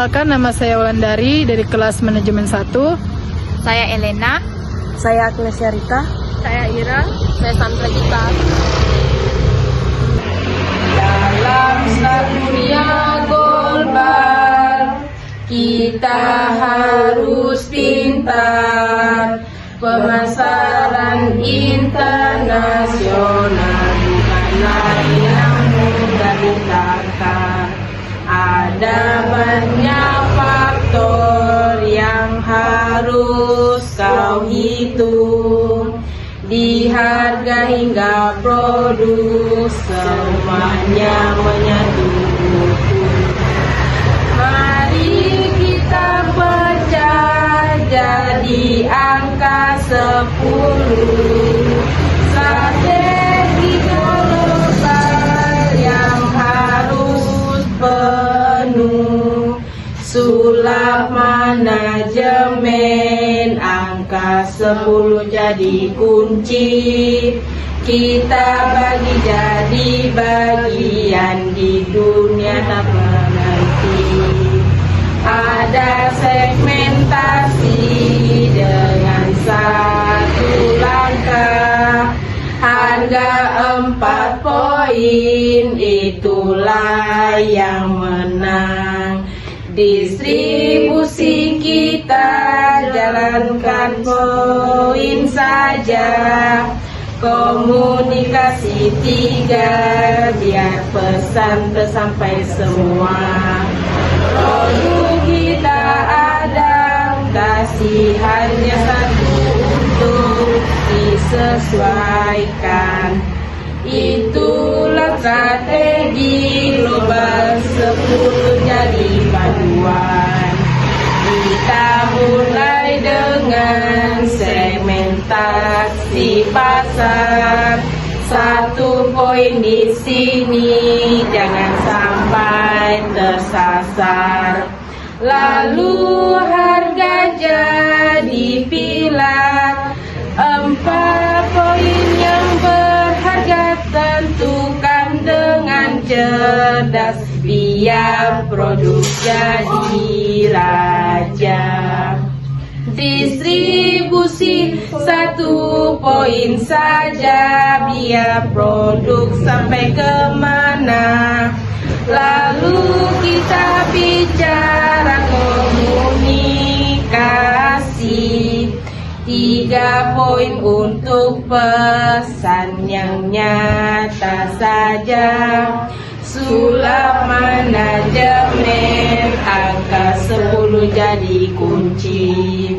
Perkenalkan, nama saya Wulandari dari kelas manajemen 1. Saya Elena. Saya Agnesia Rita. Saya Ira. Saya Sandra Gita. Dalam dunia global, kita harus pintar. Pemasaran internasional bukanlah yang mudah ditata. Ada banyak faktor yang harus kau hitung. Di harga hingga produk semuanya menyatu. Mari kita pecah jadi angka 10. Strategi global yang harus penuh. Sulap manajemen angka 10 jadi kunci. Kita bagi jadi bagian di dunia tak berhenti. Ada segmentasi dengan satu langkah. Harga 4 poin itulah yang menang. Distribusi kita jalankan poin saja. Komunikasi 3 biar pesan tersampai semua. Produk kita adaptasi hanya satu untuk disesuaikan. Itulah strategi global 10 jadi paduan. Kita mulai dengan segmentasi pasar. 1 poin di sini jangan sampai tersasar. Lalu harga jadi pilar. 4 poin yang berharga tentukan dengan cerdas. Biar produk jadi raja. Distribusi 1 poin saja. Biar produk sampai kemana. Lalu kita bicara komunikasi. 3 poin untuk pesan yang nyata saja. Sulap manajemen angka 10 jadi kunci.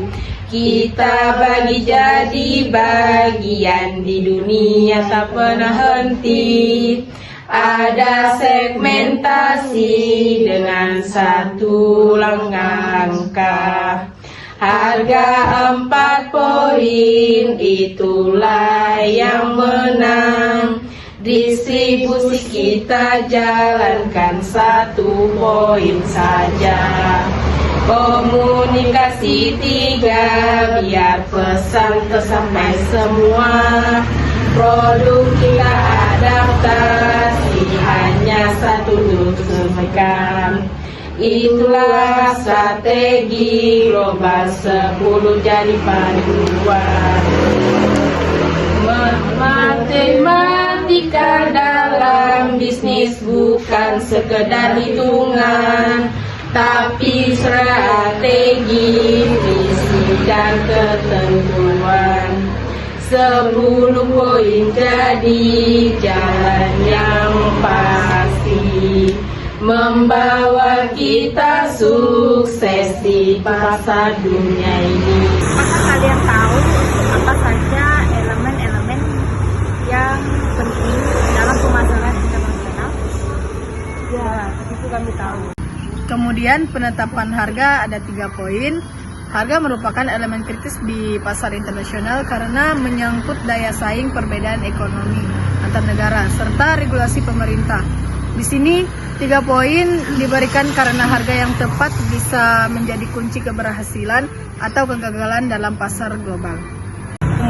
Kita bagi jadi bagian di dunia tak pernah henti. Ada segmentasi dengan 1 langkah. Harga 4 poin itulah yang menang. Distribusi kita jalankan 1 poin saja. Komunikasi 3 biar pesan tersampai semua. Produk kita adaptasi hanya 1 untuk disesuaikan. Itulah strategi global 10 jadi paduan. Matematika dalam bisnis bukan sekedar hitungan, tapi strategi, visi dan ketentuan. 10 poin jadi jalan yang pasti, membawa kita sukses di pasar dunia ini. Apakah kalian tahu apa saja elemen-elemen yang penting dalam pemasaran internasional? Ya, itu kami tahu. Kemudian penetapan harga ada 3 poin. Harga merupakan elemen kritis di pasar internasional karena menyangkut daya saing, perbedaan ekonomi antar negara, serta regulasi pemerintah. Di sini 3 poin diberikan karena harga yang tepat bisa menjadi kunci keberhasilan atau kegagalan dalam pasar global.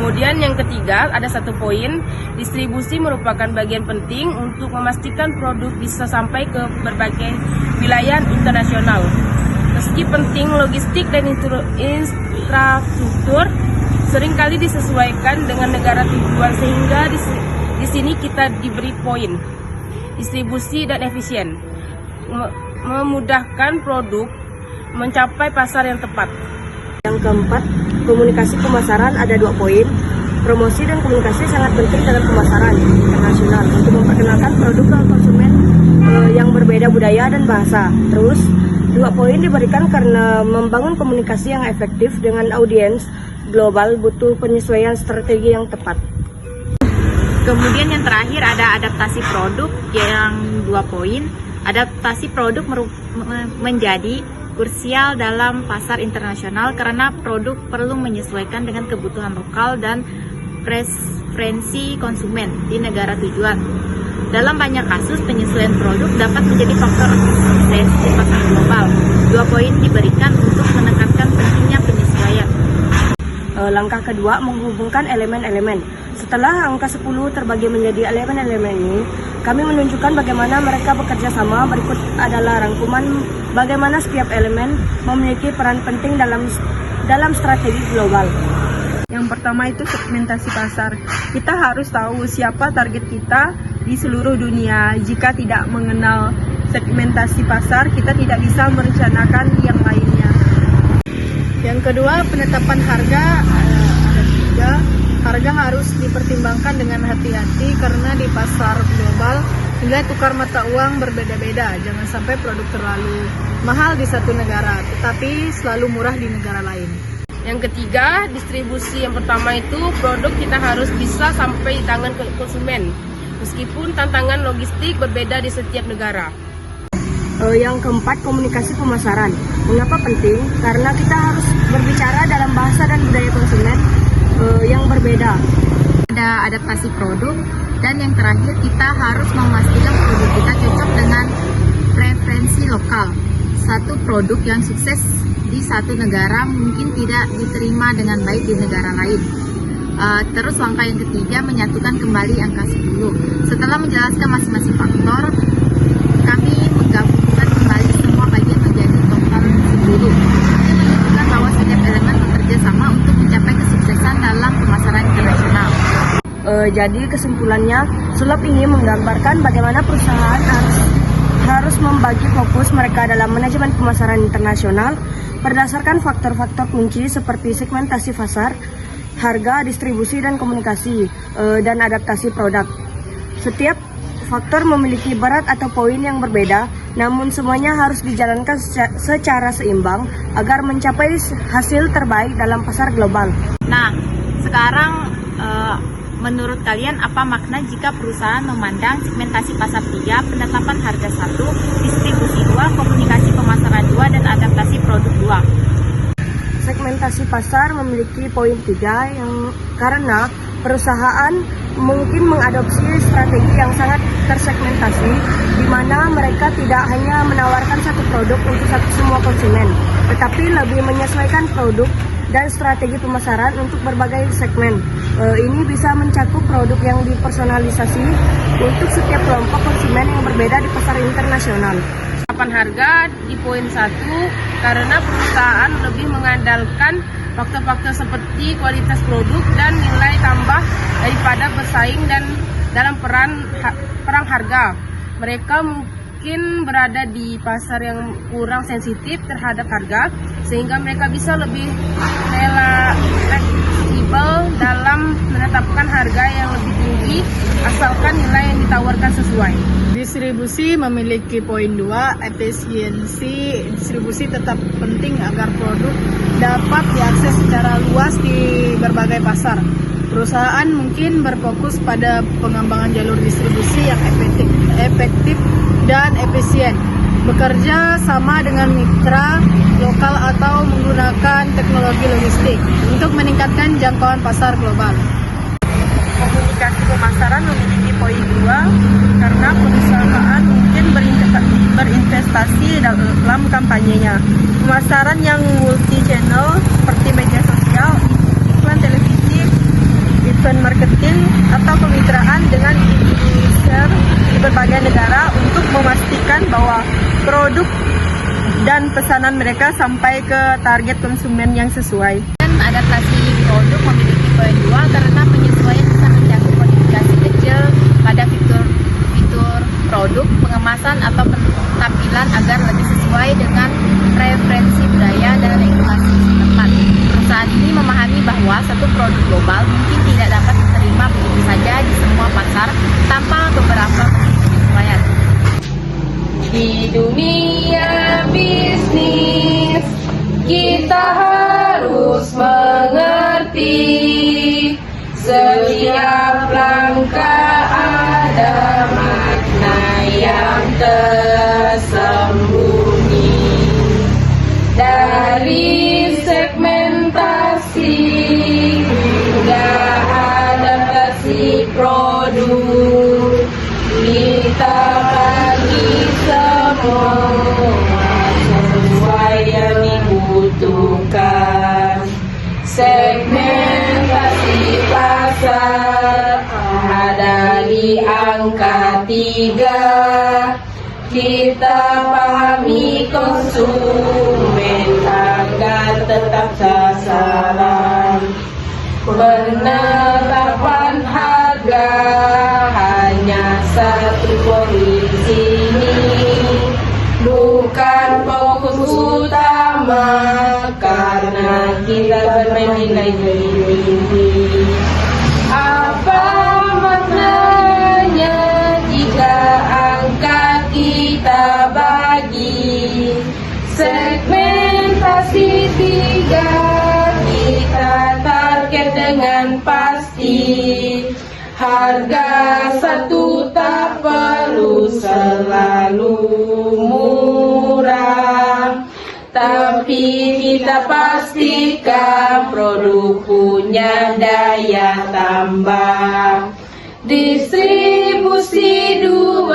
Kemudian yang ketiga ada 1 poin, distribusi merupakan bagian penting untuk memastikan produk bisa sampai ke berbagai wilayah internasional. Meski penting, logistik dan infrastruktur seringkali disesuaikan dengan negara tujuan, sehingga di sini kita diberi poin distribusi dan efisien, memudahkan produk mencapai pasar yang tepat. Yang keempat, komunikasi pemasaran ada 2 poin. Promosi dan komunikasi sangat penting dalam pemasaran internasional untuk memperkenalkan produk ke konsumen yang berbeda budaya dan bahasa. Terus, 2 poin diberikan karena membangun komunikasi yang efektif dengan audiens global butuh penyesuaian strategi yang tepat. Kemudian yang terakhir ada adaptasi produk yang 2 poin. Adaptasi produk menjadi krusial dalam pasar internasional karena produk perlu menyesuaikan dengan kebutuhan lokal dan preferensi konsumen di negara tujuan. Dalam banyak kasus, penyesuaian produk dapat menjadi faktor sukses di pasar global. 2 poin diberikan untuk menekankan pentingnya penyesuaian. Langkah kedua, menghubungkan elemen-elemen. Setelah angka 10 terbagi menjadi elemen-elemen ini, kami menunjukkan bagaimana mereka bekerja sama. Berikut adalah rangkuman bagaimana setiap elemen memiliki peran penting dalam strategi global. Yang pertama itu segmentasi pasar. Kita harus tahu siapa target kita di seluruh dunia. Jika tidak mengenal segmentasi pasar, kita tidak bisa merencanakan yang lainnya. Yang kedua, penetapan harga. Ada 3. Harga harus dipertimbangkan dengan hati-hati karena di pasar global nilai tukar mata uang berbeda-beda. Jangan sampai produk terlalu mahal di satu negara, tetapi selalu murah di negara lain. Yang ketiga, distribusi. Yang pertama itu produk kita harus bisa sampai di tangan konsumen, meskipun tantangan logistik berbeda di setiap negara. Yang keempat, komunikasi pemasaran. Mengapa penting? Karena kita harus berbicara dalam bahasa dan budaya konsumen yang berbeda. Ada adaptasi produk, dan yang terakhir kita harus memastikan produk kita cocok dengan preferensi lokal. Satu produk yang sukses di satu negara mungkin tidak diterima dengan baik di negara lain. Terus langkah yang ketiga, menyatukan kembali angka 10. Setelah menjelaskan masing-masing faktor, kami menggabungkan kembali semua bagian menjadi total 10. Ini menunjukkan bahwa setiap elemen bekerja sama untuk mencapai kesuksesan dalam pemasaran internasional. Jadi kesimpulannya, sulap ini menggambarkan bagaimana perusahaan harus membagi fokus mereka dalam manajemen pemasaran internasional berdasarkan faktor-faktor kunci seperti segmentasi pasar, harga, distribusi, dan komunikasi, dan adaptasi produk. Setiap faktor memiliki berat atau poin yang berbeda, namun semuanya harus dijalankan secara seimbang agar mencapai hasil terbaik dalam pasar global. Nah, sekarang menurut kalian apa makna jika perusahaan memandang segmentasi pasar 3, penetapan harga 1, distribusi 2, komunikasi pemasaran 2, dan adaptasi produk 2? Segmentasi pasar memiliki poin 3 yang karena perusahaan mungkin mengadopsi strategi yang sangat tersegmentasi, di mana mereka tidak hanya menawarkan satu produk untuk semua konsumen, tetapi lebih menyesuaikan produk dan strategi pemasaran untuk berbagai segmen. Ini bisa mencakup produk yang dipersonalisasi untuk setiap kelompok konsumen yang berbeda di pasar internasional. Penetapan harga di poin 1 karena perusahaan lebih mengandalkan faktor-faktor seperti kualitas produk dan nilai tambah daripada bersaing dan dalam perang harga. Mereka mungkin berada di pasar yang kurang sensitif terhadap harga, sehingga mereka bisa lebih fleksibel dalam menetapkan harga yang lebih tinggi asalkan nilai yang ditawarkan sesuai. Distribusi memiliki poin 2, efisiensi. Distribusi tetap penting agar produk dapat diakses secara luas di berbagai pasar. Perusahaan mungkin berfokus pada pengembangan jalur distribusi yang efektif dan efisien, bekerja sama dengan mitra lokal atau menggunakan teknologi logistik untuk meningkatkan jangkauan pasar global. Komunikasi pemasaran memiliki poin 2 karena perusahaan mungkin berinvestasi dalam kampanyenya. Pemasaran yang multi-channel seperti media sosial, iklan televisi, event marketing, atau kemitraan dengan influencer di berbagai negara untuk memastikan bahwa produk dan pesanan mereka sampai ke target konsumen yang sesuai. Dan adaptasi produk memiliki poin 2 karena penyesuaian bisa mencakup modifikasi kecil pada fitur produk, pengemasan atau penampilan agar lebih sesuai dengan preferensi budaya dan regulasi setempat. Perusahaan ini memahami bahwa satu produk global mungkin tidak dapat diterima begitu saja di semua pasar tanpa beberapa penyesuaian. Di dunia bisnis, kita harus mengerti setiap langkah ada makna yang tersembunyi. Dari segmentasi hingga adaptasi produk, kita bagi semua sesuai yang dibutuhkan. Segmentasi pasar ada di angka 3. Kita pahami konsumen agar tetap sasaran. Penetapan harga hanya satu poin sini, bukan fokus utama karena kita bermain nilai tinggi. Apa maknanya jika angka kita bagi segmentasi 3? Kita target dengan pasti. Harga satu tak perlu selalu murah, tapi kita pastikan produk punya daya tambah. Distribusi 2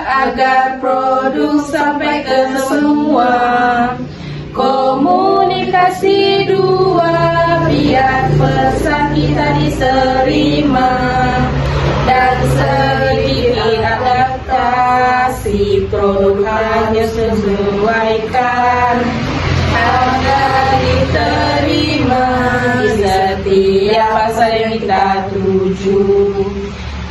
agar produk sampai ke semua. Komunikasi 2 biar pesan kita diterima. Dan sedikit adaptasi produk hanya sesuaikan agar diterima di setiap pasar yang kita tuju.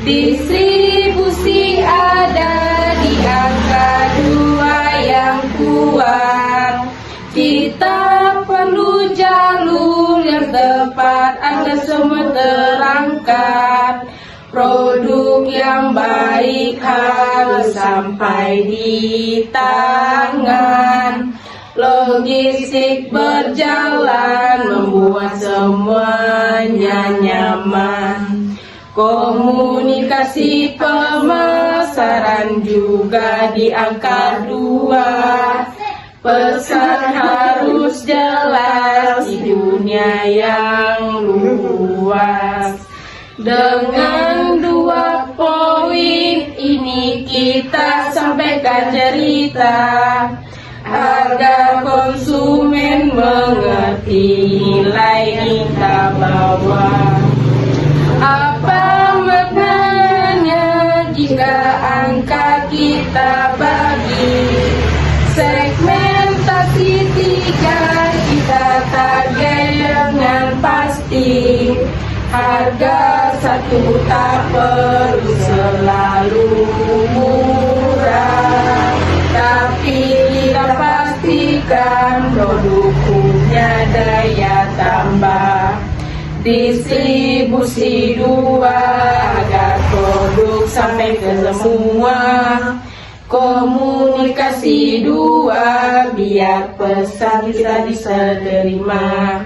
Distribusi ada di angka 2 yang kuat. Kita perlu jalur yang tepat agar semua terangkat. Produk yang baik harus sampai di tangan. Logistik berjalan membuat semuanya nyaman. Komunikasi pemasaran juga di angka 2. Pesan harus jelas di dunia yang luas. Dengan 2 poin ini kita sampaikan cerita agar konsumen mengerti nilai kita bawa. Apa maknanya jika angka kita bagi segmentasi 3? Kita target dengan pasti. Harga satu tak perlu selalu murah, tapi kita pastikan produk punya daya tambah. Distribusi 2 agar produk sampai ke semua. Komunikasi 2 biar pesan kita bisa terima.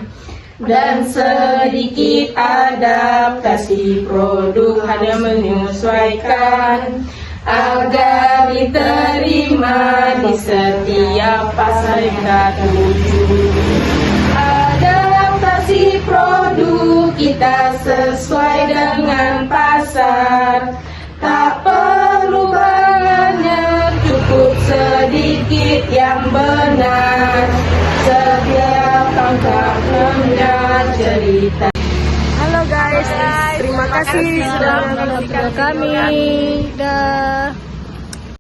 Dan sedikit adaptasi produk hanya menyesuaikan agar diterima di setiap pasar yang kita tuju. Adaptasi produk kita sesuai dengan pasar. Tak perlu banyak, cukup sedikit yang benar. Setiap langkah punya cerita. Halo guys, terima kasih sudah menonton kami.